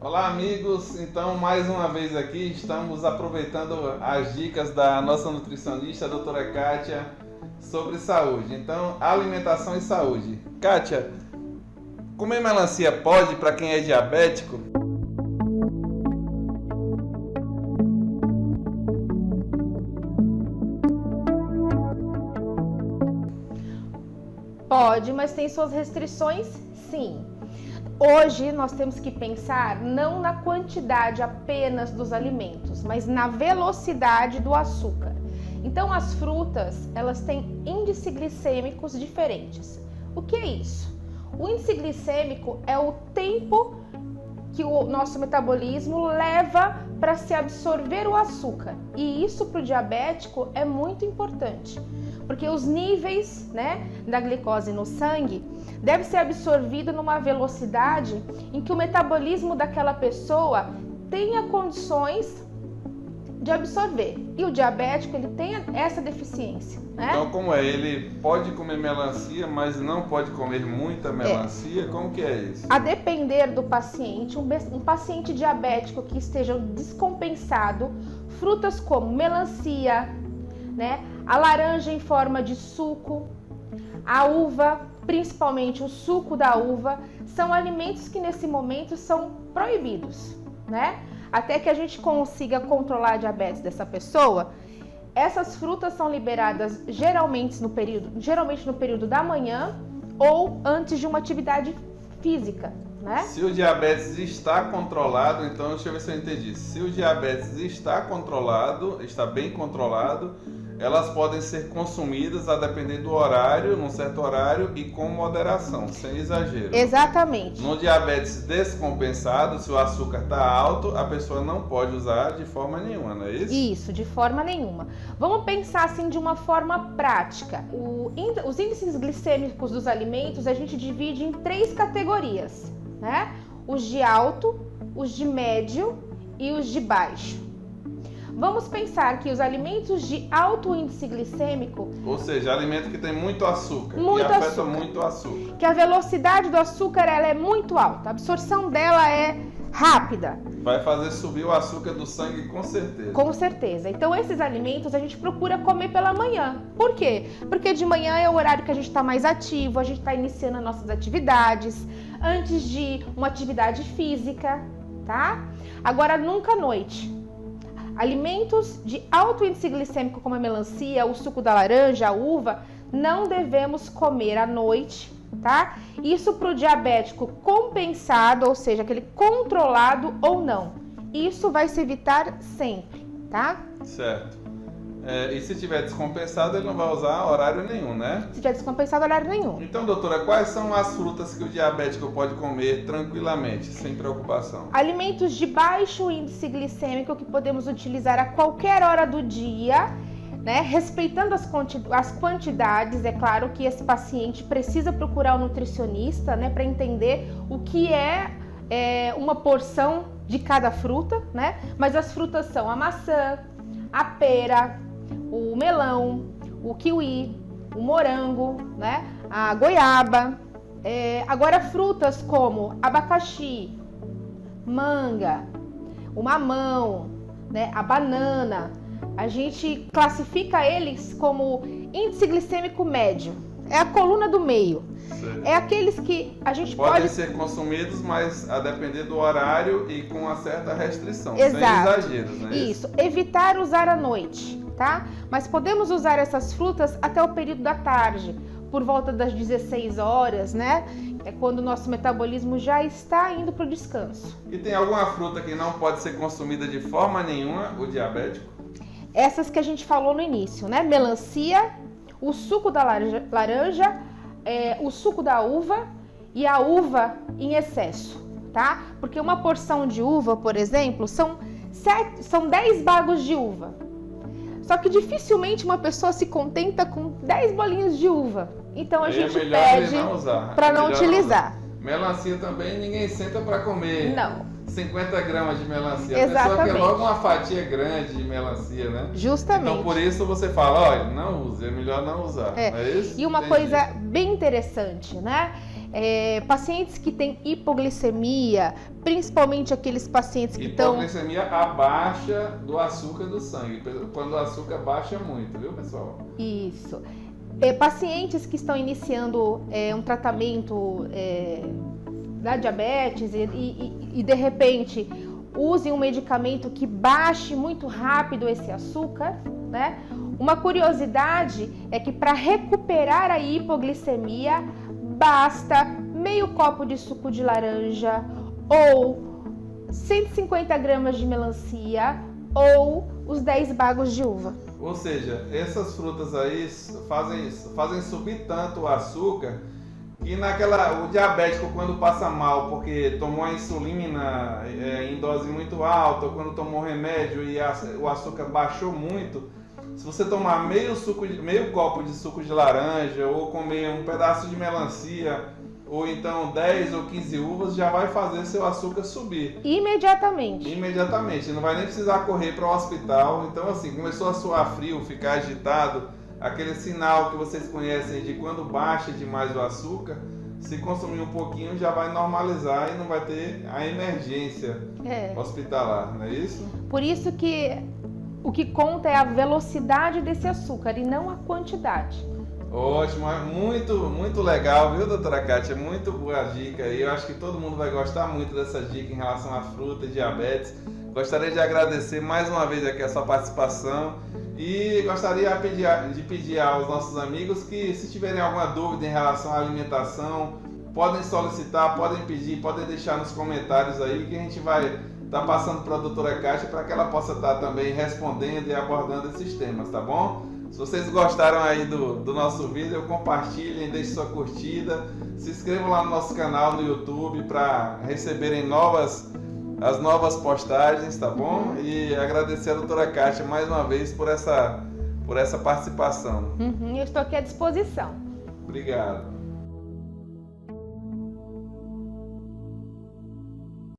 Olá, amigos. Então, mais uma vez aqui, estamos aproveitando as dicas da nossa nutricionista, a doutora Kátia, sobre saúde. Então, alimentação e saúde. Kátia, comer melancia pode para quem é diabético? Pode, mas tem suas restrições, sim. Hoje nós temos que pensar não na quantidade apenas dos alimentos, mas na velocidade do açúcar. Então as frutas, elas têm índices glicêmicos diferentes. O que é isso? O índice glicêmico é o tempo que o nosso metabolismo leva para se absorver o açúcar. E isso para o diabético é muito importante, porque os níveis, da glicose no sangue deve ser absorvido numa velocidade em que o metabolismo daquela pessoa tenha condições de absorver. E o diabético, ele tem essa deficiência, Então, como é? Ele pode comer melancia, mas não pode comer muita melancia? Como que é isso? A depender do paciente, um paciente diabético que esteja descompensado, frutas como melancia, a laranja em forma de suco, a uva, principalmente o suco da uva, são alimentos que nesse momento são proibidos, Até que a gente consiga controlar a diabetes dessa pessoa, essas frutas são liberadas geralmente no período da manhã ou antes de uma atividade física, Se o diabetes está controlado, então deixa eu ver se eu entendi. Se o diabetes está controlado, está bem controlado, elas podem ser consumidas a depender do horário, num certo horário e com moderação, sem exagero. Exatamente. No diabetes descompensado, se o açúcar está alto, a pessoa não pode usar de forma nenhuma, não é isso? Isso, de forma nenhuma. Vamos pensar assim de uma forma prática. Os índices glicêmicos dos alimentos a gente divide em 3 categorias, Os de alto, os de médio e os de baixo. Vamos pensar que os alimentos de alto índice glicêmico, ou seja, alimento que tem muito açúcar, que afeta muito o açúcar, que a velocidade do açúcar ela é muito alta, a absorção dela é rápida. Vai fazer subir o açúcar do sangue com certeza. Com certeza. Então esses alimentos a gente procura comer pela manhã. Por quê? Porque de manhã é o horário que a gente está mais ativo, a gente está iniciando as nossas atividades, antes de uma atividade física, Agora nunca à noite. Alimentos de alto índice glicêmico como a melancia, o suco da laranja, a uva, não devemos comer à noite, Isso para o diabético compensado, ou seja, aquele controlado ou não. Isso vai se evitar sempre, Certo. E se tiver descompensado, ele não vai usar horário nenhum, Se tiver descompensado, horário nenhum. Então, doutora, quais são as frutas que o diabético pode comer tranquilamente, sem preocupação? Alimentos de baixo índice glicêmico que podemos utilizar a qualquer hora do dia, respeitando as quantidades. É claro que esse paciente precisa procurar um nutricionista, para entender o que é uma porção de cada fruta, Mas as frutas são a maçã, a pera, o melão, o kiwi, o morango, a goiaba. Agora frutas como abacaxi, manga, o mamão, a banana, a gente classifica eles como índice glicêmico médio. É a coluna do meio. Certo. É aqueles que a gente podem ser consumidos, mas a depender do horário e com uma certa restrição. Exato. Sem exageros, não é isso? Evitar usar à noite, Mas podemos usar essas frutas até o período da tarde, por volta das 16 horas, É quando o nosso metabolismo já está indo para o descanso. E tem alguma fruta que não pode ser consumida de forma nenhuma, o diabético? Essas que a gente falou no início, Melancia, o suco da laranja, o suco da uva e a uva em excesso, Porque uma porção de uva, por exemplo, são 10 bagos de uva. Só que dificilmente uma pessoa se contenta com 10 bolinhos de uva. Então a gente pede para não utilizar. Melancia também ninguém senta para comer. Não. 50 gramas de melancia. Exatamente. A pessoa quer logo uma fatia grande de melancia, Justamente. Então por isso você fala, olha, não use, é melhor não usar. Não é isso? E uma coisa bem interessante, Pacientes que têm hipoglicemia, principalmente aqueles pacientes que estão... Hipoglicemia abaixa do açúcar do sangue, quando o açúcar baixa muito, viu, pessoal? Isso. Pacientes que estão iniciando um tratamento da diabetes e de repente usem um medicamento que baixe muito rápido esse açúcar, né? Uma curiosidade é que para recuperar a hipoglicemia basta meio copo de suco de laranja ou 150 gramas de melancia ou os 10 bagos de uva. Ou seja, essas frutas aí fazem subir tanto o açúcar que o diabético, quando passa mal porque tomou a insulina em dose muito alta, ou quando tomou remédio e o açúcar baixou muito, se você tomar meio copo de suco de laranja ou comer um pedaço de melancia ou então 10 ou 15 uvas, já vai fazer seu açúcar subir. Imediatamente. Não vai nem precisar correr para o hospital. Então assim, começou a suar frio, ficar agitado, aquele sinal que vocês conhecem de quando baixa demais o açúcar, se consumir um pouquinho já vai normalizar e não vai ter a emergência hospitalar, não é isso? Por isso que o que conta é a velocidade desse açúcar e não a quantidade. Ótimo, muito, muito legal, viu, doutora Kátia? Muito boa a dica aí. Eu acho que todo mundo vai gostar muito dessa dica em relação à fruta e diabetes. Gostaria de agradecer mais uma vez aqui a sua participação e gostaria de pedir aos nossos amigos que, se tiverem alguma dúvida em relação à alimentação, podem solicitar, podem pedir, podem deixar nos comentários aí que a gente vai estar passando para a doutora Kátia para que ela possa estar também respondendo e abordando esses temas, tá bom? Se vocês gostaram aí do nosso vídeo, compartilhem, deixem sua curtida, se inscrevam lá no nosso canal no YouTube para receberem as novas postagens, tá bom? E agradecer a doutora Kátia mais uma vez por essa participação. Eu estou aqui à disposição. Obrigado.